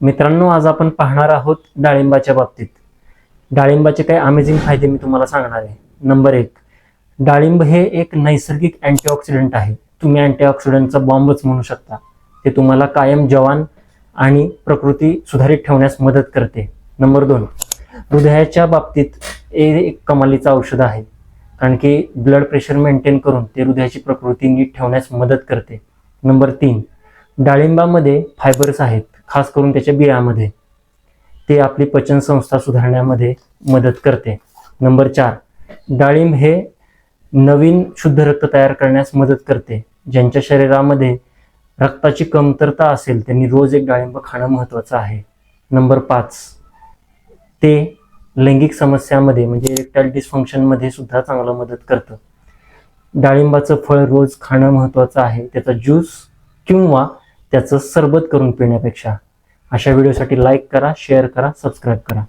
मित्रांनो, आज आपण पाहणार आहोत डाळिंबाच्या बाबतीत. डाळिंबाचे काही अमेझिंग फायदे मी तुम्हाला सांगणार आहे. नंबर 1, डाळिंब हे एक नैसर्गिक अँटीऑक्सिडंट आहे. तुम्ही अँटीऑक्सिडंटचा बॉम्बच म्हणू शकता. ते तुम्हाला कायम जवान आणि प्रकृती सुधारित ठेवण्यास मदत करते. नंबर 2, हृदयाच्या बाबतीत एक कमालीचं औषध आहे, कारण की ब्लड प्रेशर मेंटेन करून ते हृदयाची प्रकृती नीट ठेवण्यास मदत करते. नंबर 3, डाळिंबामध्ये फायबर्स आहेत, खास करून त्याच्या बियामध्ये. ते आपली पचनसंस्था सुधारण्यामध्ये मदत करते. नंबर 4, डाळिंब हे नवीन शुद्ध रक्त तयार करण्यास मदत करते. ज्यांच्या शरीरामध्ये रक्ताची कमतरता असेल त्यांनी रोज एक डाळिंब खाणं महत्त्वाचं आहे. नंबर 5, ते लैंगिक समस्यामध्ये म्हणजे इरेक्टाईल डिस्फंक्शनमध्ये सुद्धा चांगलं मदत करतं. डाळिंबाचं फळ रोज खाणं महत्त्वाचं आहे, त्याचा ज्यूस किंवा त्याचं सरबत करून पिण्यापेक्षा. अशा व्हिडिओसाठी लाईक करा, शेअर करा, सबस्क्राईब करा.